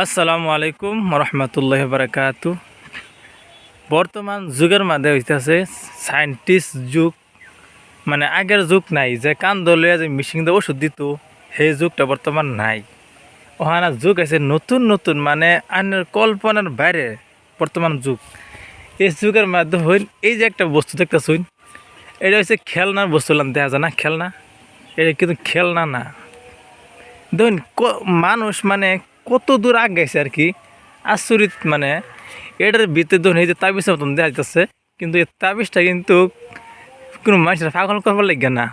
আসসালামু আলাইকুম রহমতুল্লাহ বারাকাতু। বর্তমান যুগের মধ্যে হইতেছে সায়েন্টিস্ট যুগ, মানে আগের যুগ নাই যে কান্দ লইয়া যে মেশিন দিয়ে ওষুধ দিত, সেই যুগটা বর্তমান নাই। ওখানে যুগ আছে নতুন নতুন, মানে আনের কল্পনার বাইরে বর্তমান যুগ। এই যুগের মধ্যে হইন এই যে একটা বস্তু দেখতেছুন, এটা হচ্ছে খেলনার বস্তু দেখা যায় না, খেলনা। এটা কিন্তু খেলনা না। দেখুন মানুষ মানে কত দূর আগ গেছে আর কি, আচরিত। মানে এটার ভিতরে ধরুন এই যে তাবিজের মতন দেখা যাচ্ছে, কিন্তু এই তাবিজটা কিন্তু কোনো মানুষের পাগল করবার লাগে না।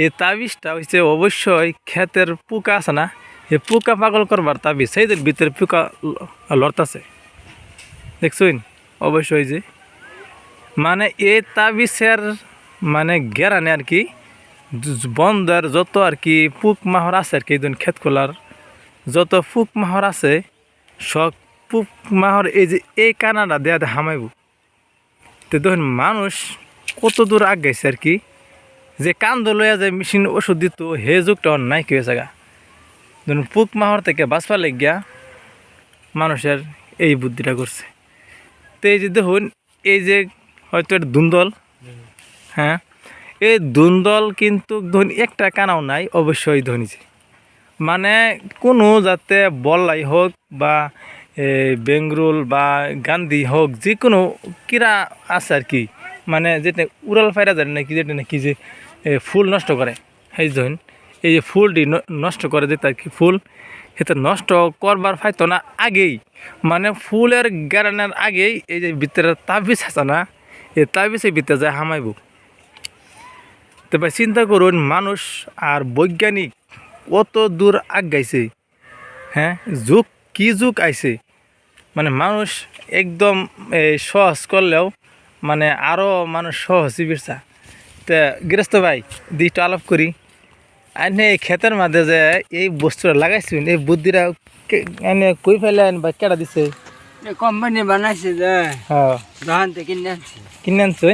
এই তাবিজটা হচ্ছে অবশ্যই ক্ষেতের পোকা আছে না, এই পোকা পাগল করবার তাবিজ। সেই ভিতরে পোকা লড়তাছে, দেখছুন অবশ্যই। যে মানে এই তাবিজের মানে গেরানে আর কি বন্ধের যত আর কি পুক মাহর আছে আর কি, ক্ষেত খোলার যত পুক মাহর আছে, সব পুক মাহর এই যে এই কানাডা দেয়া হামাইব। তো দেখুন মানুষ কত দূর আগ গেছে আর কি, যে কান্দ লইয়া যে মেশিন ওষুধ দিত, হে যুগটা নাই কি হয়েছে গা। ধরুন পুক মাহর থেকে বাঁচবার লাগিয়া মানুষের এই বুদ্ধিটা করছে। তো এই যে দেখুন এই যে হয়তো এটা দুন্দল, হ্যাঁ এই দুন্দল কিন্তু ধনী একটা কানাও নাই অবশ্যই ধনীছে। মানে কোনো যাতে বল্লাই হোক বা বেঙ্গরুল বা গান্ধী হোক, যে কোনো কিরা আছে আর কি, মানে যেটা উড়াল ফাইরা যায় নাকি, যেটা নাকি যে ফুল নষ্ট করে, সেই ধরুন এই যে ফুলটি নষ্ট করে যেটা আর কি, ফুল সেটা নষ্ট করবার ফাইতো না আগেই, মানে ফুলের গ্যারানের আগেই এই যে ভিতরে তাবিজ আছে না, এই তাবিজের ভিতরে যায় হামাইব। তবে চিন্তা করুন মানুষ আর বৈজ্ঞানিক কত দূর আগ গাইছে, হ্যাঁ যুগ কি যুগ আইছে। মানে মানুষ একদম সহজ করলেও মানে আরও মানুষ সহজ চিকিৎসা। তা গৃহস্থ ভাই দিকটা আলাপ করি, আইনে এই ক্ষেতের মাঝে যে এই বস্তুটা লাগাইছেন, এই বুদ্ধিটা এনে কই ফেলেন বা কেটা দিছে? কোম্পানি বানাইছে যে, হ্যাঁ দোকান থেকে কিনে আনছি। কিনে আনছে।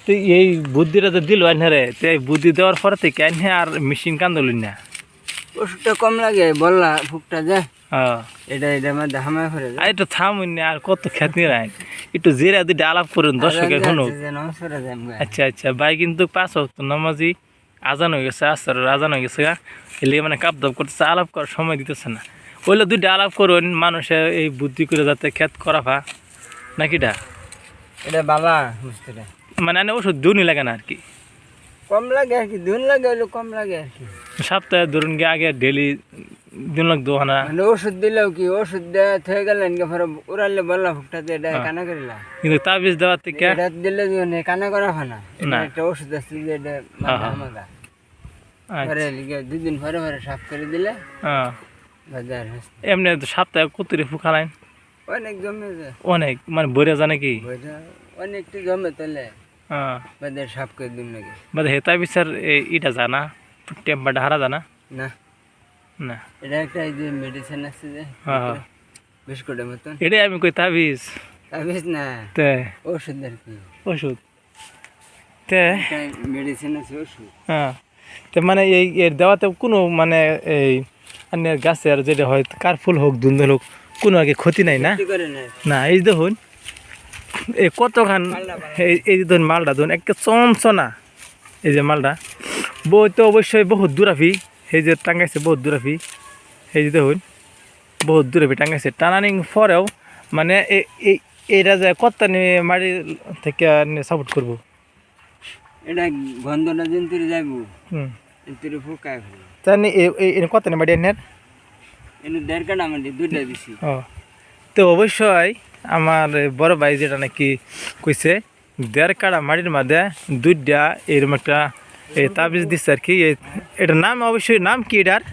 তো এই বুদ্ধিটা তো দিল আইনারে, তো এই বুদ্ধি দেওয়ার পরে থেকে আইনে আর মেশিন কান্দলি না, ওষুধটা কম লাগে বললা ফুকটা যে, হ্যাঁ এটার মধ্যে হামায় ফেলে আর একটু থামুন না, আর কত খ্যাত নিয়ে রাখেন, একটু জিরা দুইটা আলাপ করুন দর্শকের শুনুক। আচ্ছা আচ্ছা ভাই, কিন্তু 5 ওয়াক্ত নামাজি আজান হয়ে গেছে, আসরের আজান হয়ে গেছে গা, এলে মানে কাপ দাপ করতেছে, আলাপ করার সময় দিতেছে না। ওইলে দুইটা আলাপ করুন, মানুষের এই বুদ্ধি করে যাতে খ্যাত করা ভা নাকিটা, এটা বাবা বুঝতে মানে এনে ওষুধ দুনি লাগে না আর কি, কম লাগে আর কি, দুন লাগে হইলো কম লাগে আর কি। সপ্তাহে ধরুন গিয়ে আগে ডেলি দিন লাগতো না, মানে ওষুধ দিলেও কি ওষুধ দেওয়া থেকে গেলেন পরে উড়ালে বললা ফুকটাতে এটা কানা করিলা, কিন্তু তাবিজ দেওয়ার থেকে এটা দিলে কানা করা হয় না। এটা একটা ওষুধ আছে যে এটা আমাদা পরে লিগে 2 দিন পরে পরে সাফ করে দিলে বাজার এমনি সপ্তাহে কতটি ফুকালাইন? অনেক জমে যায়, অনেক মানে বইরা জানে কি, অনেকটা জমে তাহলে বাজার সাফ করে দিন নাকি। মানে হেতা বিচার ইটা জানা টেম্পারটা হারা জানা না না, এটা একটা এই যে মেডিসিন আছে যে বিস্কুটের মতন, এটাই আমি কই তাবিজ। তাবিজ না, তে ওষুধ আর কি, ওষুধ। তে মেডিসিন আছে ওষুধ। হ্যাঁ, তো মানে এই এর দেওয়াতে কোনো মানে এই অন্যের গাছের যেটা হয় কারফুল হোক দুন্দল হোক কোনো আর কি ক্ষতি নাই না। না এই দেখুন এই কতখান, এই যে ধরুন মালটা ধরুন একটা চমচনা, এই যে মালটা বই তো অবশ্যই বহুত দূরাফি, এই যে টাঙ্গাইছে বহুত দূরাফি, এই যে দেখুন বহুত দূরাফি টাঙ্গাইছে, টানানিং পরেও মানে এইটা যে কত নিয়ে মাটির থেকে সাপোর্ট করবো, এটা গন্ধটা দিন তুই যাইব তুই ফুকায় ফেলবো জানি এই কত নিয়ে মাটি এনের এনে 1.5 কাটা মাটি 2টা দিছি। ও তো অবশ্যই আমার বড় ভাই যেটা নাকি কইছে 1.5 কাটা মাটির মধ্যে 2টা এরকম একটা তাবিজ দিচ্ছে আর কি। এটার নাম অবশ্যই, নাম কি এটার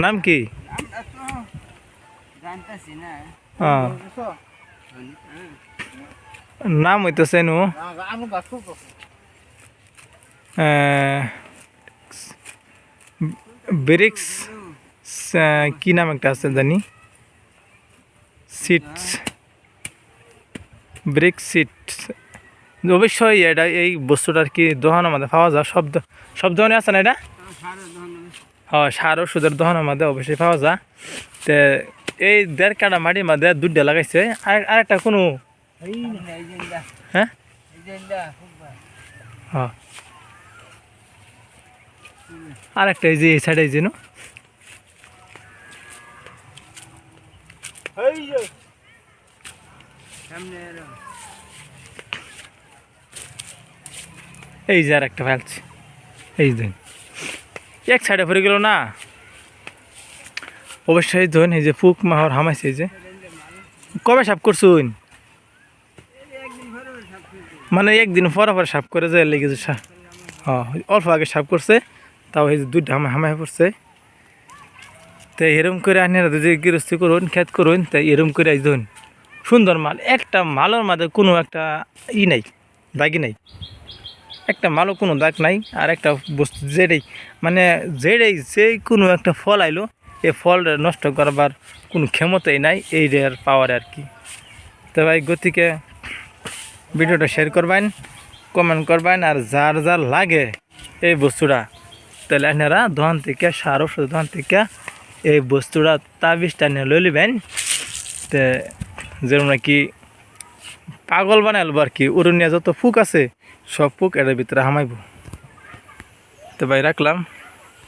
নাম কি? নাম হইতেছে নু ব্রিক্স, কি নাম একটা আছে জানি, সিটস, ব্রিক্স সিটস। অবশ্যই এটা এই বস্তুটা আর কি দোকানের মধ্যে পাওয়া যায়, সব ধরনের আছে না এটা, হ্যাঁ সার ওষুধের দহনের মধ্যে অবশ্যই পাওয়া যায়। তো এই 1.5 কাঠা মাটির মধ্যে 2টা লাগাইছে, আরেকটা কোনো হ্যাঁ হ্যাঁ আরেকটা এই যে এই সাইডে এই যে এই যে আর একটা ফেলছে, এই যে এক সাইডে পড়ে গেল না। অবশ্যই ধরুন এই যে ফুক মাহর হামাইছে, এই যে কবে সাফ করছুন? মানে একদিন পরে সাফ করে যায় লেগেছে। হ্যাঁ অল্প আগে সাফ করছে, তাও এই যে 2টা হামাই পড়ছে। তো এরম করে আপনারা যদি গৃহস্থী করুন, ক্ষেত করুন, তাই এরম করে আজ ধরুন সুন্দর মাল। একটা মালের মাঝে কোনো একটা নাই, দাগি নাই, একটা মালও কোনো দাগ নাই। আর একটা বস্তু যেটাই মানে যে কোনো একটা ফল আইলো, এই ফল নষ্ট করবার কোনো ক্ষমতাই নাই, এই রেয়ার পাওয়ার আর কি। তো ভাই গতিকে ভিডিওটা শেয়ার করবেন, কমেন্ট করবেন, আর যার যার লাগে এই বস্তুটা, তাহলে আপনারা দোকান থেকে সার ওষুধ দোকান থেকে এই বস্তুটা তাবিজটা নিয়ে লই লিবেন। তো যেরকম নাকি পাগল বানাইলব আর কি, উড়নিয়া যত ফুক আছে সব ফুক এটার ভিতরে হামাইব। তো ভাই রাখলাম।